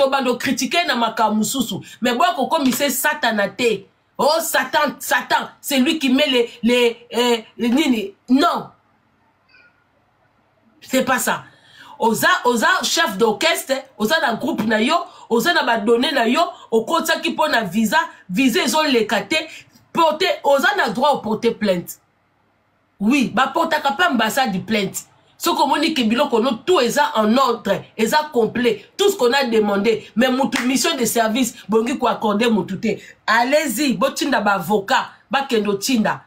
to bando critiquer na makamususu mais boy ko komise satanate oh Satan c'est lui qui met les nini non c'est pas ça oza chef d'orchestre oza na groupe na yo oza na ba donné na yo okotsa ki pona visa zo lekate porter oza na droit au porter plainte oui ba porta ka pa ambassade de plainte ce qu'on dit que biloko no tout est en ordre est complet tout ce qu'on a demandé mais mutu mission de service bongi ko accorder mutute allez-y botinda ba avocat ba kendo tinda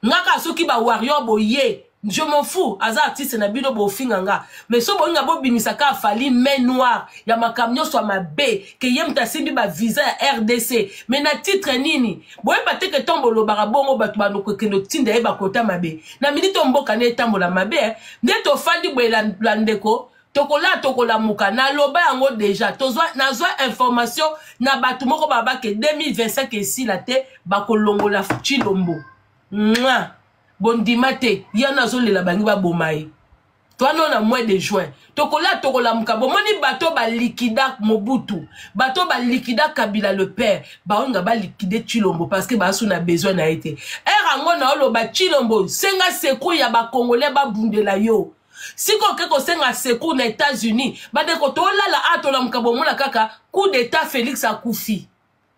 ngaka soki ba warrior boye je m'en fous aza artiste na bino bo finganga mais so bonga bo bimisaka fali main noire ya makamnyo so mabe ke yem ta simbi ba visa ya RDC mais na titre nini boye bate ke tombolo barabongo batu banoko kendo tinda e ba kota mabe na minito mboka ne tambola mabe nde to fandi boye la ndeko tokola muka na loba yango déjà tozwa nazwa information na batu moko baba ke 2025 esi la te bakolongola Chilombo mwa bondimate yana zo lela bangi ba bomaye toi non na mois de juin tokola muka bomoni bato ba likida Mobutu bato ba likida Kabila le père ba onga ba liquider Chilombo parce que ba suna besoin na été erango na olo ba Chilombo senga secours ya ba congolais ba bundela yo siko keko senga secours na États-Unis ba de ko to lala atola muka bomola kaka coup d'état Félix akufi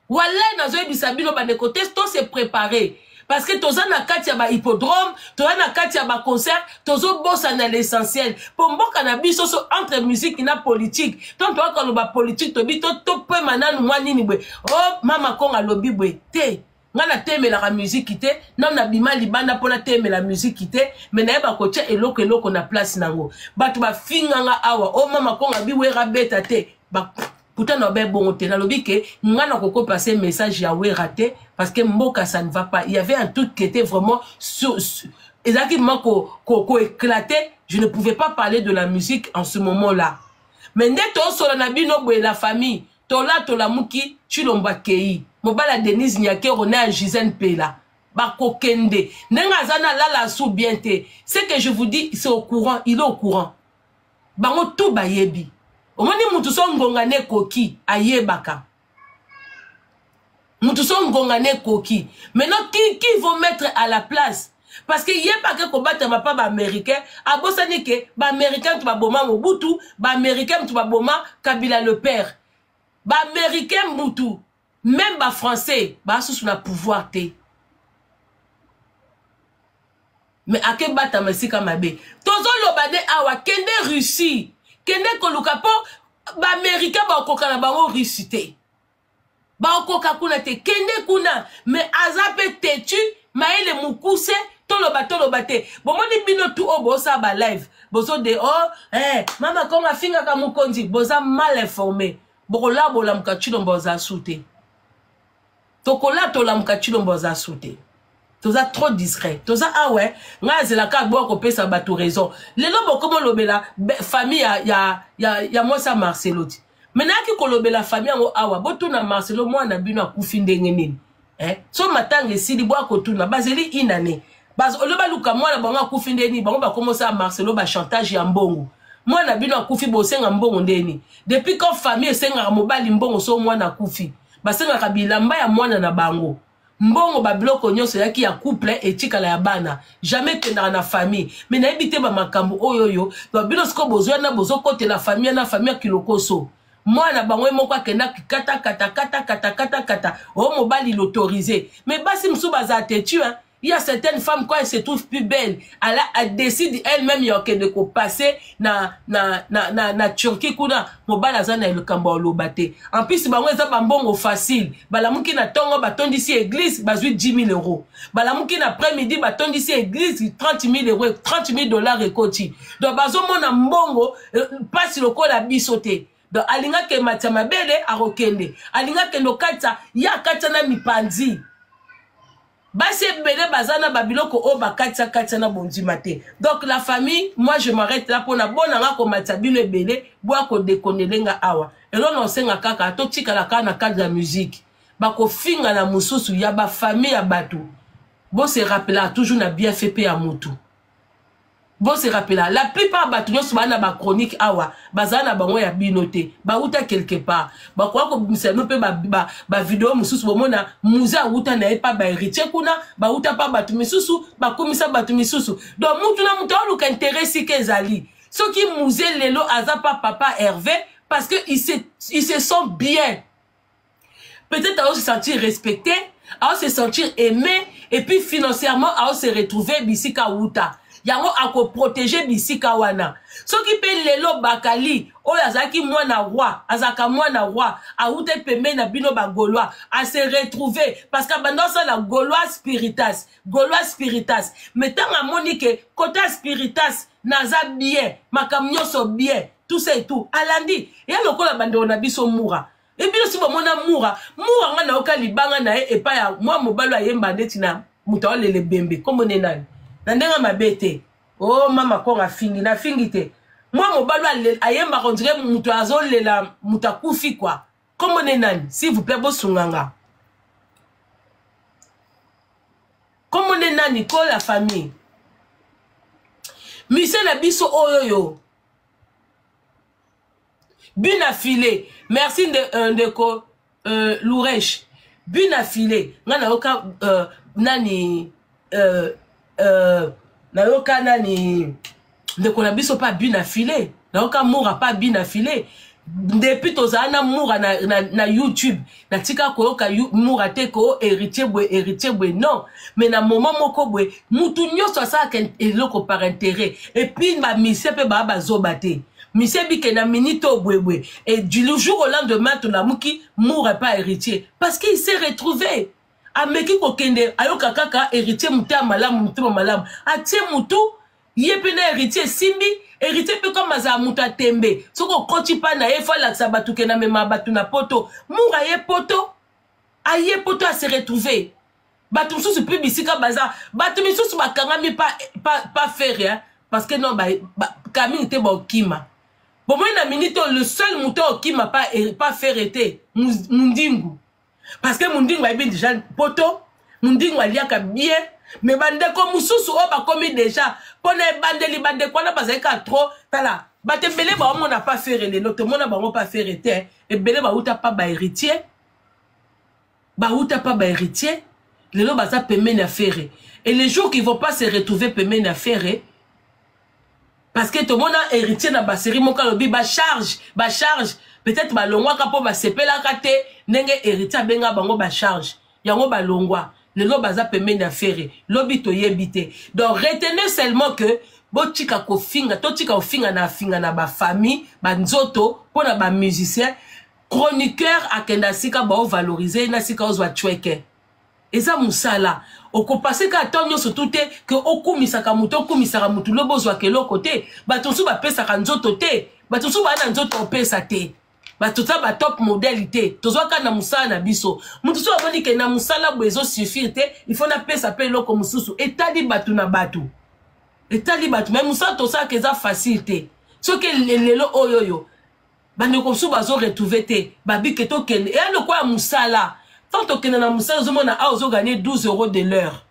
wala na zo ebisa bino ba de côté to se préparer parce que toza na kati ya ba hippodrome toza na kati ya ba concert tozo bossa na l'essentiel pour mboka na biso so entre musique na politique donc toi quand ba politique to bi to pe mananu mwani ni bwe oh mama konga lobi bwe te ngana teme la musique te non na bima libanda pona teme la musique te mais na ba ko tia eloko na place nango batu ba finganga awa oh mama konga bi we rabeta te ba pourtant on ben bon na lobi ke ngana koko passer message ya we raté parce que mboka ça ne va pas il y avait un truc qui était vraiment exactement ko éclaté je ne pouvais pas parler de la musique en ce moment-là mais ndé to solo na bino boye la famille tola muki Chilombo kei mobala Denise Nyake Rona Gisèle Pela ba kokende nenga zana la sou bien te ce que je vous dis c'est au courant il est au courant bango tout bayebi omoni mutu so ngongane koki ayebaka mutu so ngongane koki maintenant qui vont mettre à la place parce que yé pas que combattre ma pas américain abosani ke ba américain tu ba boma Mobutu ba américain tu ba boma Kabila le père ba américain mutu même ba français ba sous na pouvoir te mais ake bata masika mabe tozo lobade awa kende Russie kende koluka po ba américain ba okoka na bango Russie te ba okoka kuna te kende kuna mais azape tetu maele mukuse toloba te bomoni bino tu obosa ba live bozo de oh mama konga finga ka mukonzi boza mal informé bokola bola muka Chilombo za sute tokola tola muka Chilombo za sute toza trop discret toza ah ouais ngazela ka bo ko pesa bato raison lelo bokomo lobela famille ya moi ça Marcelo maintenant ki ko lobela famille ngo awa botuna Marcelo mwana bino akufi ndenge nini so matanga esili bo ko tuna bazeli inane baz oloba luka mwana bango akufi ndeni bango ba commencer Marcelo ba chantage ya mbongo mwana bino akufi bosenga mbongo ndeni depuis quand famille senga mobali mbongo so mwana akufi basenga kabilamba ya mwana na bango mbongo ba biloko nyonso yaki ya couple etikala ya bana jamais que na famille mais na ebité ba makambo oyoyo ba bino sko bozwa na bozo kote la famille na famille kilokoso mwana bango moko akenda kata o mobali l'autorisé mais basi msu baza tetu hein. Il y a certaines femmes quand elles se trouvent plus belles, elle décide elle-même de passer na Turquie kuna mobala zana le kamba lobate. En plus bango eza bambongo facile. Balamuki na tongo batondi si église bazui 10 000 €. Balamuki na après-midi batondi si église 30 000 €, 30 000 $ ekoti. Donc bazo mona mbongo passe lokola bisote. Donc alinga ke matama bele arokende. Alinga ke no kata ya kata na mipanzi. Basi bele bazana babiloko o bakatsa na bondima te. Donc la famille, moi je m'arrête là pour na bonanga ko matabilo ebele boa ko dekonelenga awa. Elo no senga kaka to tika la kana cadre de musique. Bako finga na mususu ya ba famille ya batu. Bo se rappela toujours na bien fait pe ya mutu. Bon se rappelle la plupart batunyos souvent na ba chronique awa bazana bango ya binoté ba uta quelque part ba kwa ko misano pe ba vidéo mususu bomona muza uta na pas ba héritier kuna ba uta pa batu misusu ba komisa batu misusu donc mutu na mutu aluka intéressé kezali ceux qui muze lelo aza pa papa Hervé parce que il se sent bien, peut-être à se sentir respecté, à se sentir aimé et puis financièrement à se retrouver bisika uta yango ako protéger bisika wana soki pe lelo bakali oyo azaki mwana roi azaka mwana roi aute pembe na bino ba gaulois à se retrouver parce que bando ça la gaulois spiritas mais tant a monique côté spiritas naza bien makamnyo so bien tout ça et tout alandi ya lokola bando na biso mura et puis si bomona mura ngana oka libanga na e pa ya moi mobalo ayemba ndeti na mutawale le bembe comme nenani nandenga mabete oh mama konga fingi na fingi te moi mobalo ayemba on dirait muto azolela mutakufi quoi comme nenani s'il vous plaît bosunganga comme nenani ko la famille mise na biso oyoyo bina filé merci de ko Louresh bina filé ngana oka nani nayoka nani ndeko na biso pa bina filé nayoka moura pa bina filé depuis tozana moura na YouTube na tika koyoka moura te ko héritier bwe non mais na moment moko bwe mutu nyoso sa ka eloko par intérêt et puis ma mise pe ba zobate mise bike na minito bwe et du jour au lendemain to na muki moura pas héritier parce qu'il s'est retrouvé ameki kokende ayoka kaka héritier muta malamu mutu malamu atie mutu yepena héritier simbi héritier pe comme aza muta tembe soko koti pa na efa la sabatu kena mema batu na poto mura ye poto aye poto a se retrouver batu sous publicika baza batu misusu bakangami pas faire hein parce que non Camille te bokima bon moi na minute le seul muta okima pas faire été mundingu parce que mundingu a bien déjà poto mundingu aliaka bien mais bande comme mususu o ba komi déjà pona bandeli bande kwana bazaka trop tala bate belé ba on n'a pas fait les notes mon na ba on pas faire été et belé ba uta pas ba héritier les lots baza pemé na faire et les jours qui vont pas se retrouver pemé na faire parce que tout le monde a héritier na ba série mon kalobi ba charge peut-être ba longwa ka po ba sepela kate nenge héritier benga bango ba charge yango ba longwa le lo baza pembe na faire lobi to yebite donc retenez seulement que botika ko finga to tika ofinga na ba famille ba nzoto pona ba musicien chroniqueur akenda sika ba valoriser na sika ozwa chweke eza musala oko passer ka tonyo surtout te que okumisaka mutu lobo zwa ke lokote ba tosu ba pesa ka nzoto te ba tosu ba na nzoto pesa te ba tota ba top modalité tozwaka na musala na biso mutu so aboni ke na musala bwezo suffire te il faut na pesa pe loko mususu etali batu na batu mais musala to sa keza facilité so ke lelo oyoyo bande ko su bazo retrouver te babi ke to ken et le quoi musala tant to ken na musala zo mona a ozo gagner 12 € de l'heure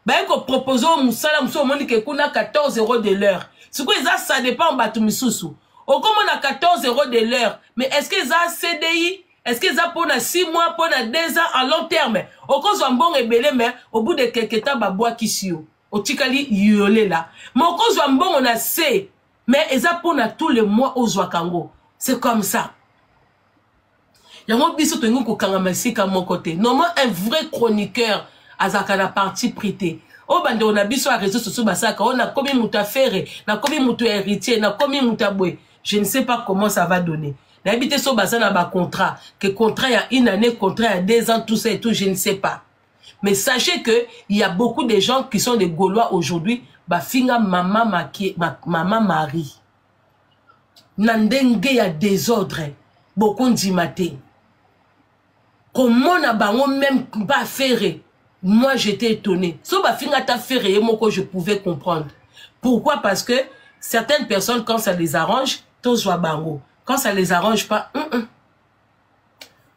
ba ko proposer musala muso moni ke kuna 14 € de l'heure ce quoi ça dépend batu misusu. Au comme on a 14 € de l'heure, mais est-ce que ça CDI? Est-ce que ça pour 6 mois, pour 2 ans à long terme? Au cause d'un bon rebelle, mais au bout de quelques temps, bah bois qui sio. Au tikali yole là. Mais au cause d'un bon on a C, mais ça pour tous les mois au Zwakango. C'est comme ça. Yango biso to nguko kangamasika mon côté. Normalement un vrai chroniqueur azaka na partie prité. Oh bande on a biso à réseaux sociaux basaka on a commis muta faire, na commis muta héritier, na commis muta boué. Je ne sais pas comment ça va donner. N'habitez sur basana ba contrat, que contrat il y a 1 année, contrat il y a 2 ans, tout ça et tout, je ne sais pas. Mais sachez que il y a beaucoup de gens qui sont des Gaulois aujourd'hui, ba finga maman Marie. Nandenge ya désordre, beaucoup d'imate. Comment na bango même pas faire? Moi j'étais étonné. So ba finga ta faire et moi que je pouvais comprendre. Pourquoi? Parce que certaines personnes quand ça les arrange, quand ça les arrange pas,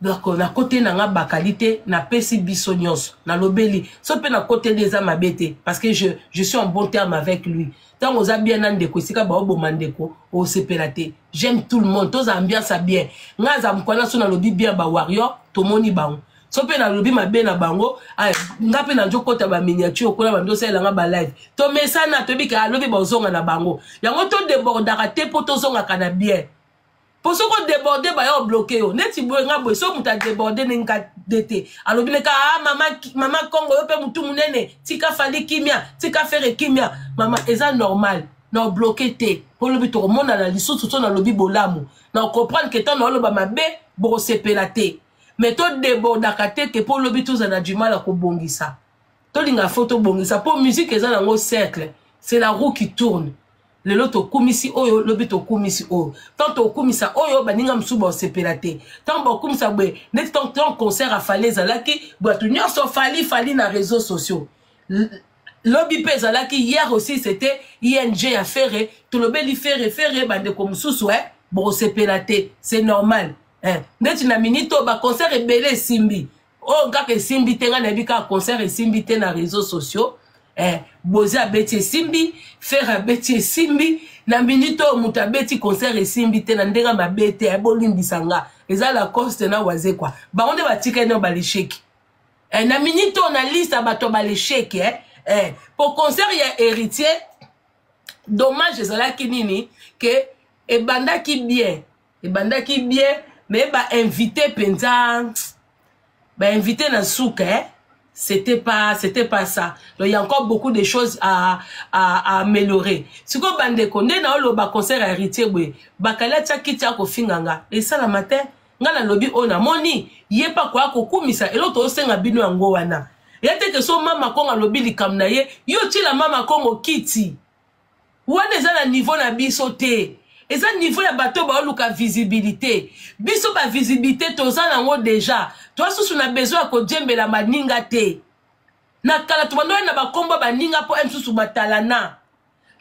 Donc na côté na nga bakalité na pesi biso nyonso na lobeli so pe na côté des amabete parce que je suis en bon terme avec lui. Tant aux bien ndeko sika ba obomandeko o sepelate. J'aime tout le monde, tous ambiance bien. Nga za mkwana so na lobi bien ba warrior to moni bango. So pe na lobi mabe na bango nga pe na njokota ba miniature kola ba ndosa elanga ba live. To mesana to bika lobi ba zonga na bango. Yango to débordaka te po to zonga kana bien. Pour ceux qui débordent, bah yo bloqué yo. Neti boy nga boy so muta débordé ninga dete. Alors bine ka maman Congo yo pe mutu munene. Tika fali kimia, tika faire kimia. Maman eza normal. Na bloqué te. Pour le but to mona na liso tout na lobi bolamu. Na comprendre que tant na lo ba mabe bo sepelate. Mais to débordaka te que pour le but to na du mal à ko bongisa. To linga photo bongisa pour musique eza na ngo cercle. C'est la roue qui tourne. Le loto kumisi oyo lobito kumisi oyo tant au kumisa oyo baninga msuba sepelate tant ba kumisa bwe net tant concert à falaise laki batu nyonso fali na réseaux sociaux lobby pesa laki hier aussi c'était ING à faire tout le beli faire bande comme susu bon sepelate c'est normal net na minito ba concert e belé simbi oh ngaka simbi tenga na bika concert e simbi te na réseaux sociaux boza beti simbi faire beti simbi na minito muta beti concert e simbi te na ndenga mabete ya bolimbisanga eza la coste na waze kwa ba onde batika no balisheki na minito na liste bato balisheki pour concert ya héritier dommage ezala kinini que ebandaki bien mais ba invité penza ba invité na souka c'était pas ça. Donc il y a encore beaucoup de choses à améliorer. Si vous bande konde na lo ba concert héritier bwe bakala tsa kitia ko finganga et ça la matin ngala lobi ona moni yepa kwa ko kumisa eloto osenga bino yango wana yate ke so mama konga lobi likamna ye yo ti la mama kongo kiti wana eza na niveau na biso te eza niveau ya bato ba luka visibilité biso ba visibilité toza nango déjà toi sous na besoin ko djembela maninga te na kala to bando na bakomba baninga po msusu batalana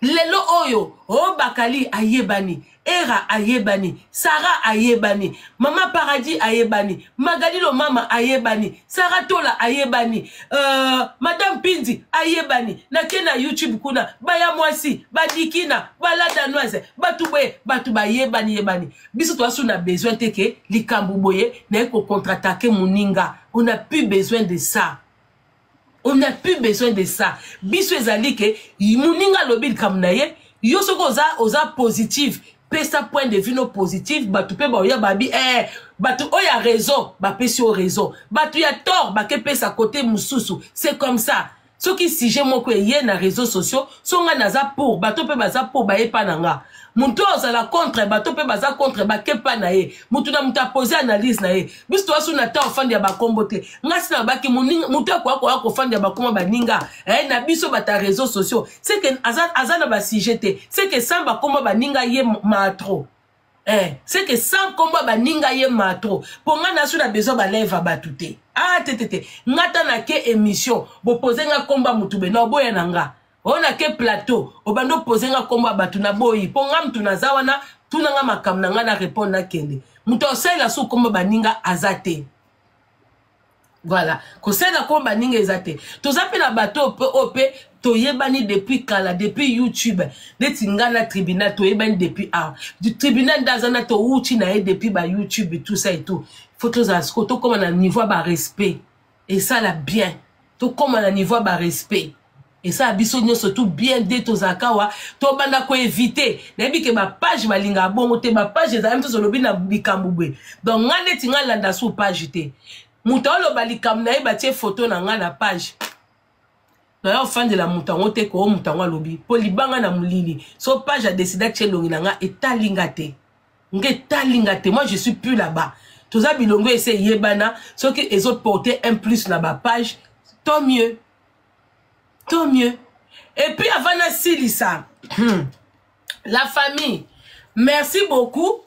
lelo oyo o bakali ayebani era ayebani Sarah ayebani mama paradis ayebani Magalilo mama ayebani Sarah Tola ayebani madame Pindi ayebani na kena YouTube kuna baya mwasi badikina balada noise batu bayebani biso to asu na besoin teke likambu boye na ko contre-attaquer muninga on n'a plus besoin de ça. On n'a plus besoin de ça. Biso ezali ke muninga lobi kamnaye yo soko oza positive pesa point de vue no positif batu pe ba ya babi batu oya raison ba pesi au raison batu ya tort ba ke pesa côté mususu c'est comme ça ce qui si j'ai moko ye na réseaux sociaux songa naza pour batu pe baza pour ba ye pananga muntu ozala contre bato pe baza contre ba ke pa na ye mutu na muta poser analyse na ye biso asu na ta ofandi ya bakombo te ngasi na baki mutu ko fandi ya bakoma baninga na biso bata réseaux sociaux c'est que azana ba sujet te c'est que sans bakoma baninga ye matro c'est que sans combat baninga ye matro pour nga na su na besoin ba lève batute tete ngata na ke émission bo poser nga komba mutu be na boya nanga on a que plateau obando poser nga komba batu na boyi po nga mtu nazawana tunanga makamna nga na répondre na kende mtu osela su komba baninga azate voilà ko sela komba baninga ezate tozape na bato ope toyebani depuis kala depuis YouTube netinga na tribunal toyebani depuis du tribunal d'azana to uchi na e depuis ba YouTube tout ça et tout photos à scoto comme na niveau ba respect et ça la bien to comme na niveau ba respect. Et ça biso surtout bien dès to zakawa to banda ko éviter nebi ke ba page balinga bongo te ba page za mto solobi na bikambubwe donc ngane tinga landa sous page te muta lo balikam na e batie photo na nga na page na yo fan de la mutango te ko mutango lobi polibanga na mulili so page a décidé que longi na nga etalinga te moi je suis plus là-bas to za bilongo essayer yebana so que les autres porter un plus na ba page tant mieux. Et puis avant na silisa la famille merci beaucoup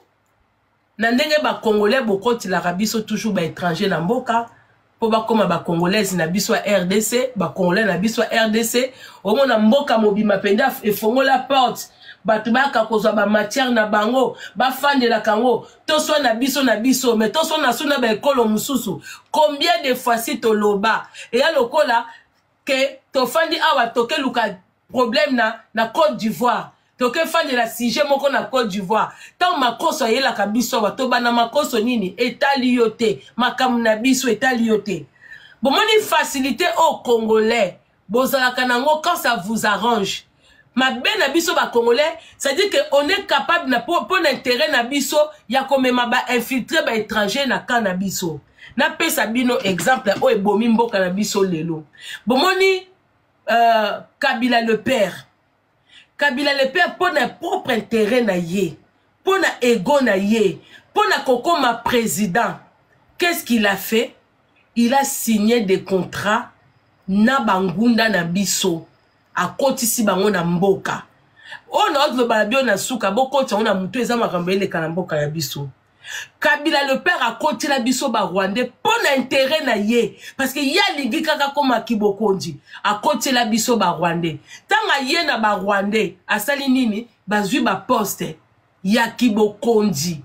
na ndenge ba congolais bokoti la rabiso toujours ba étranger na mboka po ba koma ba congolais na biso RDC ba congolais na biso RDC au mona mboka mobima penda e fongo la porte batu baka kozwa ba matière na bango ba fandela kango to so na biso mais to so na suna ba ekolo mususu combien de fois si to loba et ya lokola que to fandi awa toke luka problème na Côte d'Ivoire toke fandi la sujet moko na Côte d'Ivoire tant makoso yela ka biso ba to bana makoso nini etali yote makamu na biso etali yote bon moni facilité au Congolais bozala kanango quand ça vous arrange ma ben abiso ba Congolais ça dit que on est capable na pour l'intérêt na biso ya komema ba infiltrer ba étranger na canabiso na pesa bino exemple o ebomi mboka na biso lelo bomoni Kabila le père pour na propre intérêt na ye pour na ego na ye pour na kokoma président qu'est-ce qu'il a fait? Il a signé des contrats na bangunda na biso a kotisi bango na mboka on a autre balabio na suka boko tia on a mutu eza makambo ele kana mboka ya biso Kabila le père a koti la biso ba Rwandais pour l'intérêt na ye parce que ya ligi kaka koma kibokonji a koti la biso ba Rwandais tanga ye na ba Rwandais asali nini bazwi ba poste ya kibokonji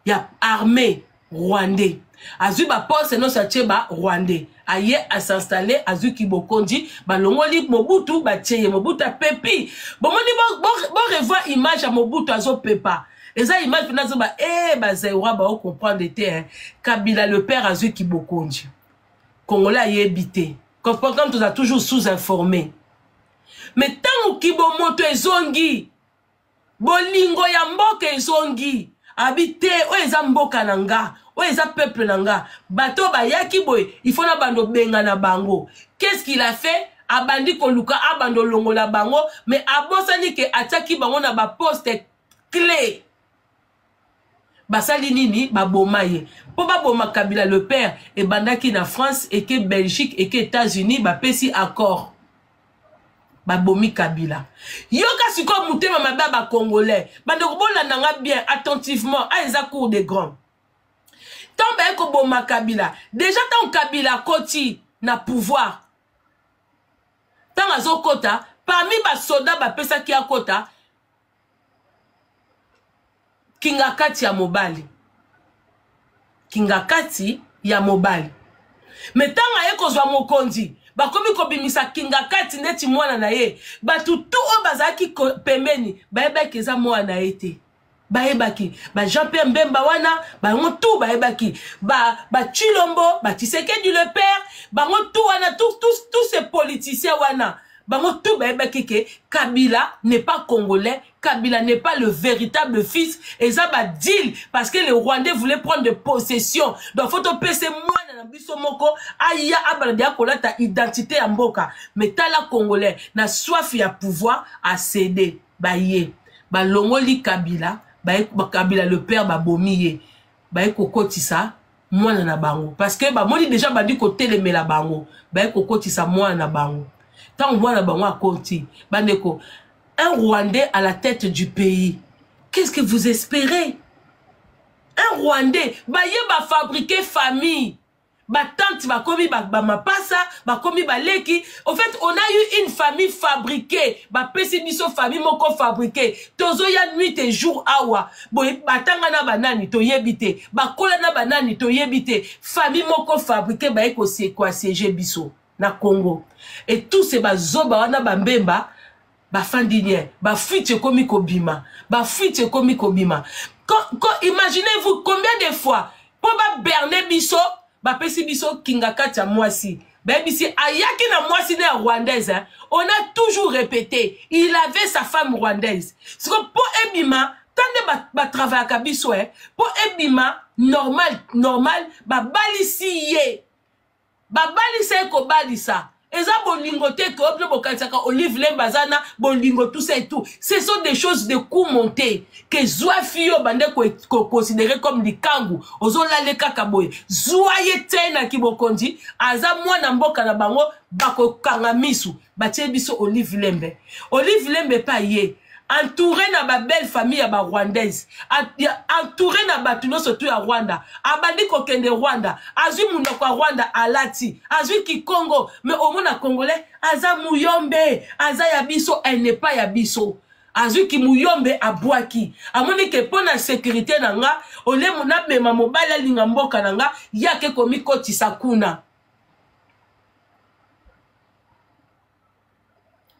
ya armée Rwandais azwi ba poste non sa tcheba Rwandais aye a s'installer azu kibokonji balongoli Mobutu ba tcheye Mobutu a pepi bon revoir image à Mobutu azo pepa eza image penazo ba ba zaïwa ba comprendre te Kabila le père azu kibokonji Congolais aye habité comme tu as toujours sous-informé mais tant kibomoto ezongi bolingo ya mboka ezongi habité o eza mboka nanga o eza peuple nanga bato ba yaki boy il faut na bando benga na bango qu'est-ce qu'il a fait abandi koluka abando longo la bango mais abosani ke ataki bango na ba poste clé basali nini ba bomaye po ba boma Kabila le père et bandaki na France et que Belgique et que États-Unis ba pesi accord ba bomi Kabila yoka siko mutema maba ba Congolais bando kobola nanga bien attentivement a eza cour de grand tant ba ko boma Kabila déjà tant Kabila koti na pouvoir tant azokota parmi ba soda ba pesa ki akota kingakati ya mobali mais tant aye kozwa mokonzi bakomi kobimisa kingakati neti mwana na ye batu tu o bazaki pembeni bayebaki eza mwana na ye te bayebaki ba Jean-Pierre Mbemba wana bango tu bayebaki ba Chilombo ba Tshisekedi le père bango tu wana tous ces politiciens wana bango tout bayebaki ke Kabila n'est pas congolais, Kabila n'est pas le véritable fils et ça va deal parce que les Rwandais voulaient prendre de possession donc faut to pese mwana na biso moko aya abaldia kolata identité ya mboka mais tala congolais na soif ya pouvoir à céder baye ba longoli Kabila baye Kabila le père ba bomiye baye kokotisa mwana na bango parce que ba moni déjà bandi ko telemela bango baye kokotisa mwana na bango. Tant voilà à côté, bandeko, un Rwandais à la tête du pays. Qu'est-ce que vous espérez? Un Rwandais, bah fabriquer famille. Bah tante bah komi bah mapasa, bah komi bah leki. En fait, on a eu une famille fabriquée. Bah pesibiso famille moko fabriquée. Tozo ya nuit et jour awa. Boy batanga na banani to yebite. Bah kola na banani to yebite. Famille moko fabriquée bah eko c'est quoi c'est biso. Na Congo et tous ces bazoba wana bambemba ba fandinier ba fuite komi kobima ba fuite komi kobima imaginez-vous combien de fois pour ba berner biso ba pesi biso kingakati ya mwasi ba bisi ayaki na mwasi na rwandaise on a toujours répété il avait sa femme rwandaise c'est que pour ebima tande ba travailler ka biso pour ebima normal ba balisi ye babalisa ko balisa eza bolingo te ko oblo bokansaka Olive Lembazana bolingo tout ça et tout ce sont des choses de coup monté que zwa fio bande ko considérer comme likangu ozola le kaka boye zoye tena kibokondi aza mwana mboka na bango bako kanga misu batie biso Olive Lembe pa ye entouré na ba belle famille ya ba rwandaise entouré na batu no surtout ya Rwanda abandi ko kende Rwanda azwi munda kwa Rwanda alati azwi ki Congo mais au mona congolais aza muyombe aza ya biso elle n'est pas ya biso azuki muyombe abwaki amoni ke pona sécurité nanga ole mona bema mobala linga mboka nanga yake komi kotisa kuna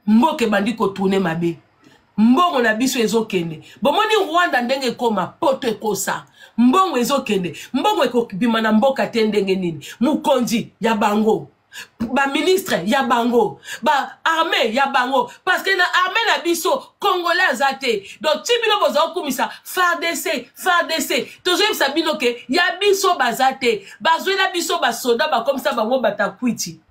mboke bandi ko tourner mabe mbongo na biso ezokende bomoni Rwanda ndenge koma poto ekosa mbongo ezokende mbongo ekobima na mboka te ndenge nini mukonzi ya bango ba ministre ya bango ba armée ya bango parce que na armée na biso congolais azate donc tibino boza okumisa FARDC tozo sabino ke ya biso bazate bazwela biso ba soda ba comme ça bango batakwiti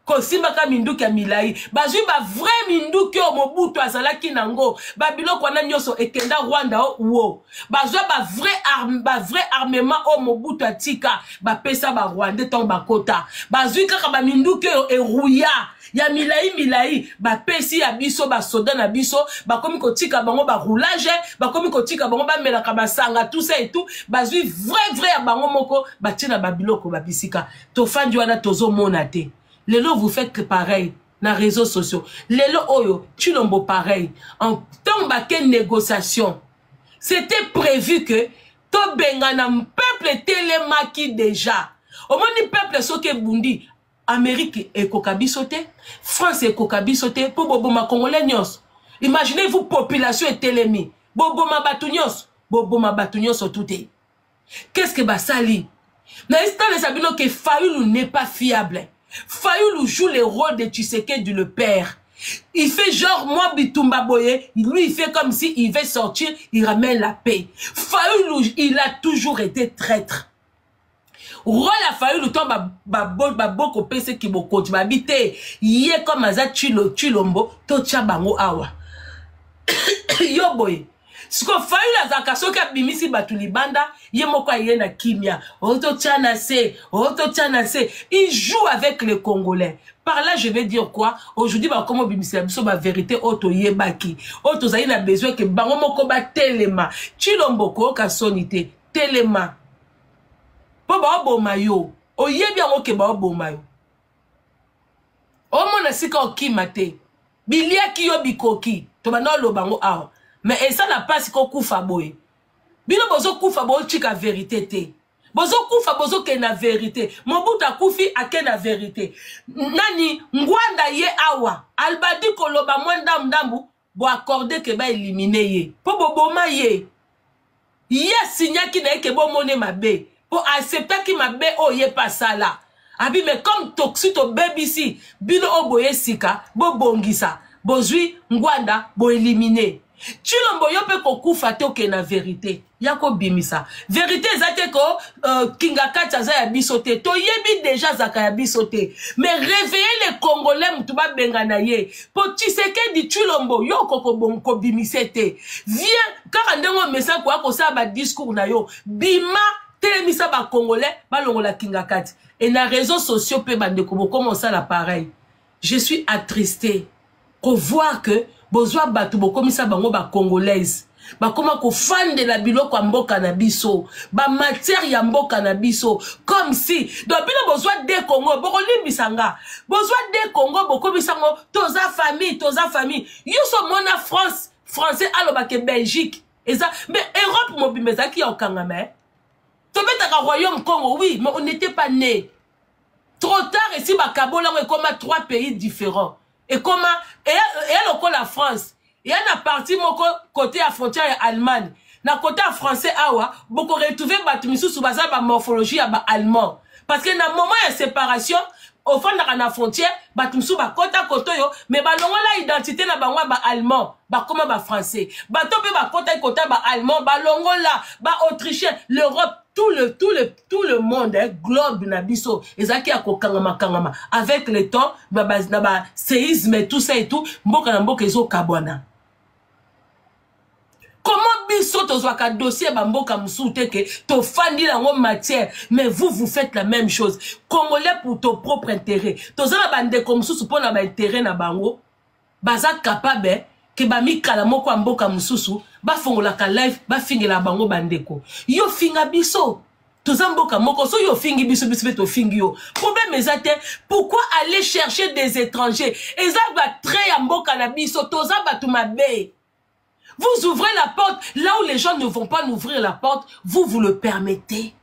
kosimba ka minduki ya milai bazwi ba vrai minduki o Mobutu azalaki nango ba biloko na nyoso ekenda Rwanda o bazwa ba vrai armement o Mobutu atika ba pesa ba Rwanda ton bakota bazwi kaka ba minduki o eruya ya milai ba pesi ya biso ba soda na biso ba komi kotika bango ba roulage ba komi kotika bango ba melaka basanga tout ça et tout bazwi vrai ya bango moko ba tina ba biloko ba bisika to fandi wana tozo monate. Lelo vous faites pareil dans les réseaux sociaux. Lelo oyo, tu l'ombo pareil. En temps de négociation, c'était prévu que to bengana peuple télémaki déjà. Au moins le peuple soke bundi, Amérique et kokabisote, France et kokabisote pour boboma congolais nyos. Imaginez-vous population et télémi. Boboma batunios au tout est. Qu'est-ce que basali? Dans l'instant les abino que Fayoulou n'est pas fiable. Fayoulou joue le rôle de Tshisekedi le père. Il fait genre moi Bitumba Boye, lui il fait comme si il veut sortir, il ramène la paix. Fayoulou il a toujours été traître. Roi la Fayoulou tombe boko pese ki boko tu babité, yé comme aza chilombo to chabango awa. Yo boy. Ce qu'on fait la zakasoka bimisi batulibanda yemoko yena kimia oto tchanase il joue avec les Congolais. Par là je vais dire quoi aujourd'hui ba comme bimisi biso ba vérité oto yebaki oto za ina besoin que bango moko ba telema chilomboko ka sonité telema po ba boma yo oyebi yango ke ba boma yo o mona sika okimate bilia ki yo bikoki to ba no lo bango awa. Mais et ça n'a pas si qu'on koufa boy. Bino bozo koufa boy chika vérité te. Bozo koufa bozo ke na vérité. Mobutu koufi ake na vérité. Nani ngwanda ye awa. Albadi koloba mwanda mdambu bo accorder ke ba éliminer ye. Po boboma ye. Ye signa ki na ke bo mone mabe. Po accepter ki mabe o ye pas ça là. Abi mais comme toxito BBC bino oboye sika bo bongisa. Bozui ngwanda bo éliminer. Chilombo yo pe kokufa te oke na vérité yako bimisa vérité ezate ko kinga kacha za ya bisote to yebi déjà zaka ya bisote mais réveiller les Congolais mutuba bengana ye po Tshisekedi Chilombo yo ko bimise te viens kaka ndengo message ko akosa ba discours na yo bima telemisa ba Congolais balongola kinga kacha et na réseaux sociaux pe bandeko bo comment ça la pareil je suis attristé pour voir que bozwa batu bokomisa bango ba congolaise bakoma ko fan de la biloko mboka na biso ba matière ya mboka na biso comme si donc bino bozwa de Congo boko limbisanga bozwa de Congo bokomisa ngo toza famille yoso mona France français aloba ke Belgique et ça mais Europe mobimeza ki okangama to betaka royaume Congo oui mais on n'était pas né trop tard ici ba kabola ngo comme 3 pays différents. Et comment et la France il y a une partie moko côté à frontière Allemagne na côté français awa beaucoup retrouver batumisu sous basa ba morphologie ya ba allemand parce que na moment de séparation au fond na frontière batumisu ba kota koto yo mais ba longo la identité na bangwa ba allemand ba comment ba français ba topé ba kota ba allemand ba longo la ba autrichien l'Europe tout le monde globe na biso ezaki akokangama kangama avec le temps ba séisme tout ça et tout mboka na mboka ezo kabwana. Comment biso tozwaka dossier ba mboka musute ke to fandi la matière mais vous faites la même chose Congolais pour ton propre intérêt tozala bande comme mususu pona ba intérêt na bango baza capable ke ba mikala moko mboka mususu ba fongola ka live ba fingela bango bandeko yo finga biso tozamboka moko so yo fingi biso to fingi yo problème ezate pourquoi aller chercher des étrangers ezaba très ya mboka na biso tozaba tumabe Vous ouvrez la porte, là où les gens ne vont pas nous ouvrir la porte, vous le permettez.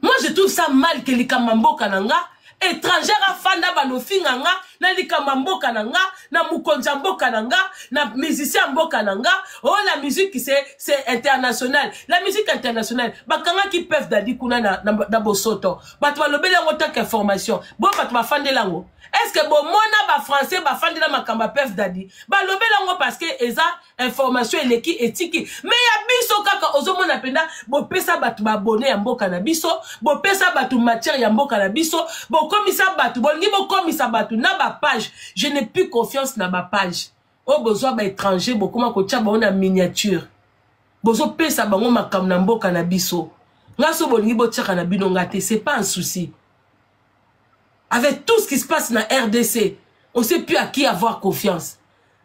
Moi, je trouve ça mal que les Kamambo Kananga, étrangers à Fanda Banofinganga, na li Kamambo Kananga, na Mukonjambo Kananga, na musicien Mbo Kananga, oh la musique c'est international. La musique internationale, bakanga qui peuvent dadi kuna na bosoto. Batwa lobele en tant qu'information. Bon batwa fande lango. Est-ce que bon mona ba français ba fande la makamba peuvent dadi. Ba lobele lango parce que eza information eleki etiki. Mais ya biso kaka ozomo na penda bo pesa batu ba abonné ya mboka na biso, bo pesa batu matière ya mboka na biso, bo komisa batu, bo ngi bo komisa batu na ba page. Je n'ai plus confiance dans ma page. Oh besoin ba étranger bo comment ko tia ba na miniature. Bozo pesa bango makam na mboka na biso. Ngaso bo ngi bo tia na bino ngate, c'est pas un souci. Avec tout ce qui se passe dans la RDC, on ne sait plus à qui avoir confiance.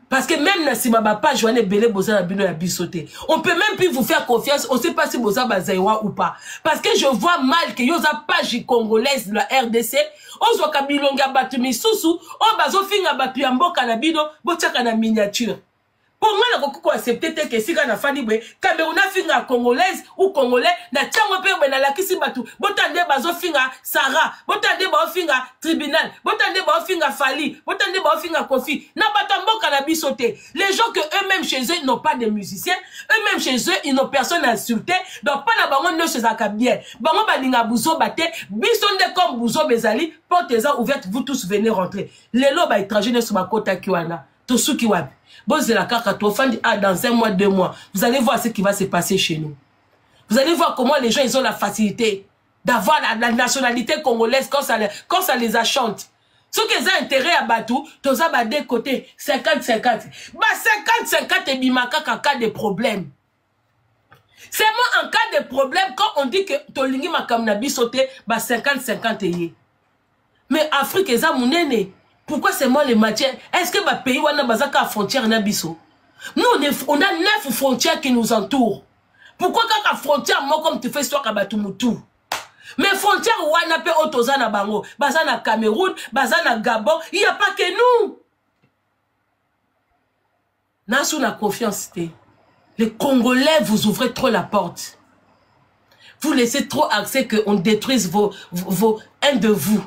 Parce que même si ma page Joanne Belé Boza la bino ya bisoté, on peut même plus vous faire confiance, on ne sait pas si Boza Bazaïwa ou pas. Parce que je vois mal que yoza page congolaise de la RDC, on voit kabilonga batu misusu, on bazo finga batu ya mboka na bino, bochaka na miniature. Pour moi, je peux accepter que si on a fait des Cameroun finga congolaise ou congolais, na tiango pe na la kisi batu, botande bazo finga Sarah, botande ba finga tribunal, botande ba finga Fali, botande ba finga Kofi, na batambo kanabisoté. Les gens que eux-mêmes chez eux n'ont pas de musiciens, eux-mêmes chez eux ils n'ont personne à insulter, donc pas na bango ne se zakabien. Bango balinga buzo bate, bisonde comme buzo bezali, portes ouvertes, vous tous venez rentrer. Les lobes étrangers ne sont pas kota kiwana, tout ceux qui wabi. Bon, c'est la carte dans un mois, 2 mois. Vous allez voir ce qui va se passer chez nous. Vous allez voir comment les gens ils ont la facilité d'avoir la nationalité congolaise quand ça les achante. Ceux qui ont intérêt à Batou, tous à des côtés, 50-50. Bah 50-50 et bimaka en cas de problème. C'est moi en cas de problème quand on dit que Tolingi Makamnabi sauté, bah 50-50 et mais Afrique est à mon aîné. Pourquoi c'est moi les matières? Est-ce que ma pays wana bazaka frontière na biso? Nous on a 9 frontières qui nous entourent. Pourquoi quand la frontière moi comme tu fais soit kabatumutu? Mais frontières wana pe otoza na bango, bazana Cameroun, bazana Gabon, il y a pas que nous. Nasu na confiance té. Les Congolais vous ouvrez trop la porte. Vous laissez trop accès que on détruise un de vous.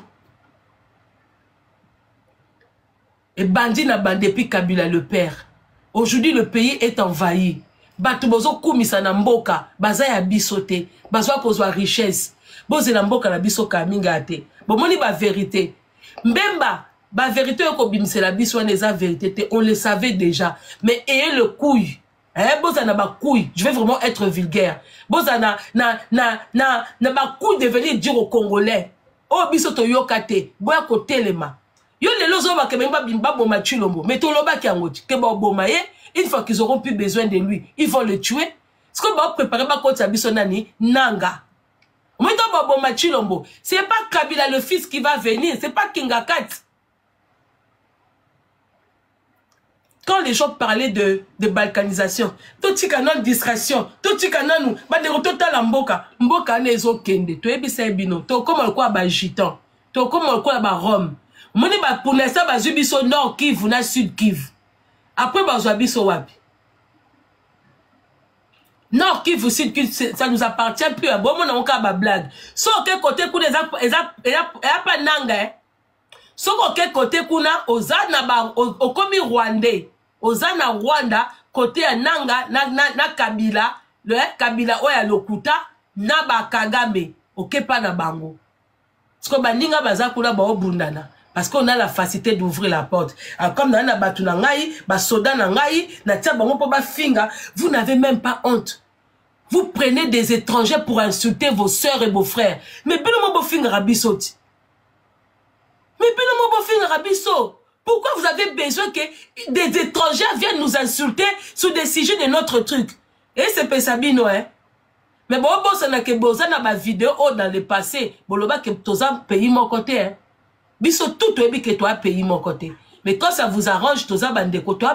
Et bandit n'a bandé depuis Kabila le père. Aujourd'hui, le pays est envahi. Batubozo kumisa na mboka, baza ya bisote, bazwa kozwa richesse. Boze na mboka na biso kaminga ate. Bomoni ba vérité. Mbemba, ba vérité yoko bimse la biso wana eza vérité, on le savait déjà. Mais ayez le couille. Hein, boza na ba couille. Je vais vraiment être vulgaire. Boza na ba couille de venir dire aux Congolais. Oh biso to yokate, boya ko telema. Yo les lozo ba kemba bimba boma chilombo mais to loba ki angoti ke ba boma ye une fois qu'ils auront plus besoin de lui ils vont le tuer. Ce que va préparer ba kota biso nani nanga mais to ba boma chilombo c'est pas Kabila le fils qui va venir, c'est pas Kinga Kat. Quand les gens parlaient de balkanisation, tout ce canon distraction, tout ce canon ba de retotal la mboka nezo kende to ebisa ebino to comme le quoi ba gitan to comme le quoi ba Rome. Moni ba pour l'instant ba zubiso nord Kivu na sud Kivu. Après ba zubiso wapi. Nord Kivu sud Kivu ça nous appartient plus. Bon mon on ka ba blague. So quel côté ku des pas nanga hein. So quel côté kuna ozana ba okomi rwandais. Ozana Rwanda côté ya nanga na Kabila, le Kabila oya lokuta na ba Kagame. Okepa na bango. Parce que ba ninga baza kuna ba obundana. Parce qu'on a la facilité d'ouvrir la porte. Alors, comme dans la batu nangai, ba soda nangai, na tia bango po ba finga, vous n'avez même pas honte. Vous prenez des étrangers pour insulter vos sœurs et vos frères. Mais bien le mo finga rabiso. Mais bien le mo finga rabiso. Pourquoi vous avez besoin que des étrangers viennent nous insulter sur des sujets de notre truc? Et c'est Pesabino, hein? Mais bon, ça n'a que besoin na ba vidéo dans le passé. Boloba que toza pays mon côté, hein? Biso tout ebi que toi pays mon côté. Mais quand ça vous arrange, toza bande côté,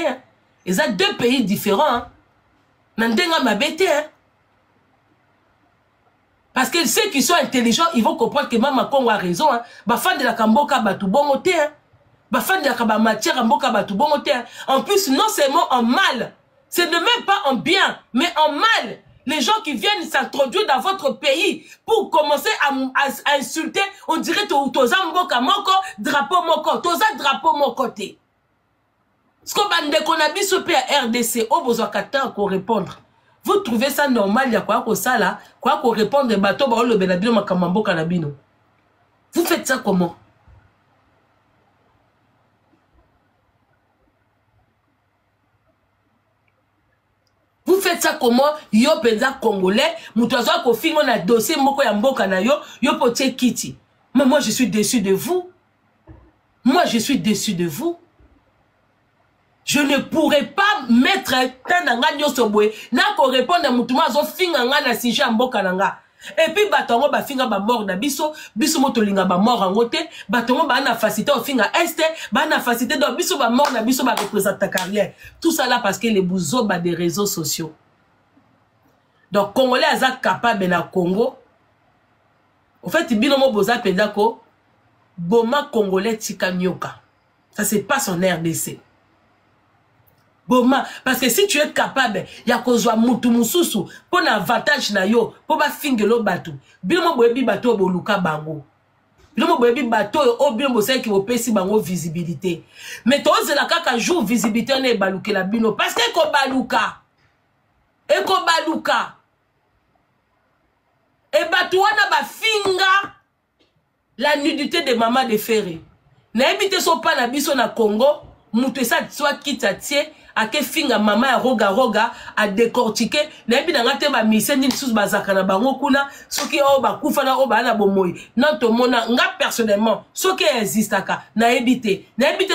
hein. Et ça 2 pays différents, hein. Nandenga mabete, hein. Parce que ceux qui sont intelligents, ils vont comprendre que Mama Congo a raison, hein. Ba fan de la Kamboka batu bongote, hein. Bafan yaka ba matière en mboka ba tout bon terre. En plus, non seulement en mal, c'est ne même pas en bien, mais en mal. Les gens qui viennent s'introduire dans votre pays pour commencer à insulter, on dirait toza mboka moko, drapeau moko, toza drapeau mon côté. Ce qu'on va dire qu'on a mis ce pays à RDC, au besoin qu'attend qu'on répondre. Vous trouvez ça normal, il y a quoi qu'on ça là, quoi qu'on réponde des bateaux, bah on le benabino makamambo kanabino. Vous faites ça comment? Vous faites ça comment? Yo penza congolais, moutouazo ko fingo na dossier moko ya mboka na yo, yo potier kiti. Mais moi je suis déçu de vous. Moi je suis déçu de vous. Je ne pourrais pas mettre tananga nyoso boye na ko répondre à moutuma zo finga nga na sujet ya mboka nanga. Et puis batongo ba finga ba mort na biso, biso moto linga ba mort en côté, batongo ba na facilité au finga est, ba na facilité do biso ba mort na biso ba représente ta carrière. Tout ça là parce que les bouzo ba des réseaux sociaux. Donc congolais aza capable na Congo. En fait binomo boza pendako boma congolais tika nyoka. Ça c'est pas son RDC. Boma, parce que si tu es capable, ya kozwa mutu mususu, pour avantage na yo, pour ba fingelo batu. Bilomo boyebi bato boluka bango. Bilomo boyebi bato o bilomo se ki opesi bango visibilité. Mais to zela kaka jour visibilité on e baluke la bino parce que ko baluka. E ko baluka. E batu wana ba finga la nudité de maman de Ferré. Na ebite so pa na biso na Congo, mutu esa soit kitatie a ke finga mama ya roga a décortiquer na ebi na ngate ba mise ni sous bazaka na bango kuna soki o ba kufa na o ba na bomoyi non to mona nga personnellement soki existaka na ebite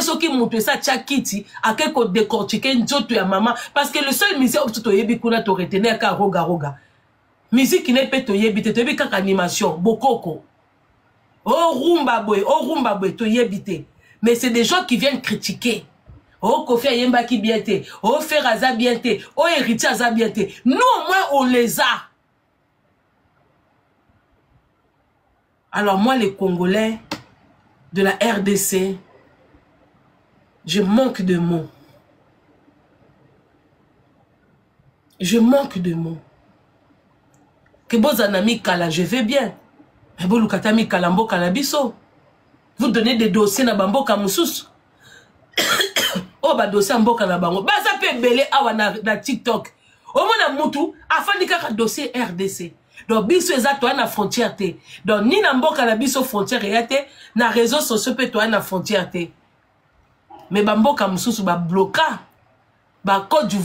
soki mutu esa tia kiti a ke ko décortiquer nzoto ya mama parce que le seul musique to yebi kuna to retenir ka roga musique ne peut to yebite to yebi kaka animation bokoko oh rumba boy to yebite mais c'est des gens qui viennent critiquer. Oh, Kofi Ayemba qui bien te. Oh, Ferraza bien te. Oh, Héritier Aza bien te. Nous, au moins, on les a. Alors, moi, les Congolais de la RDC, je manque de mots. Je manque de mots. Que vos amis Kala, je vais bien. Mais vous, Lukatami Kalambo Kalabiso. Vous donnez des dossiers na Bambo Kamoussous. Oh ba dossier mboka na bango baza pe belé awa na TikTok au moins na mutu afandi kaka dossier RDC donc biso ezato na frontière té donc ni na mboka na biso frontière yate na réseaux sociaux pe to na frontière té mais ba mboka mususu ba bloquer ba Côte d'Ivoire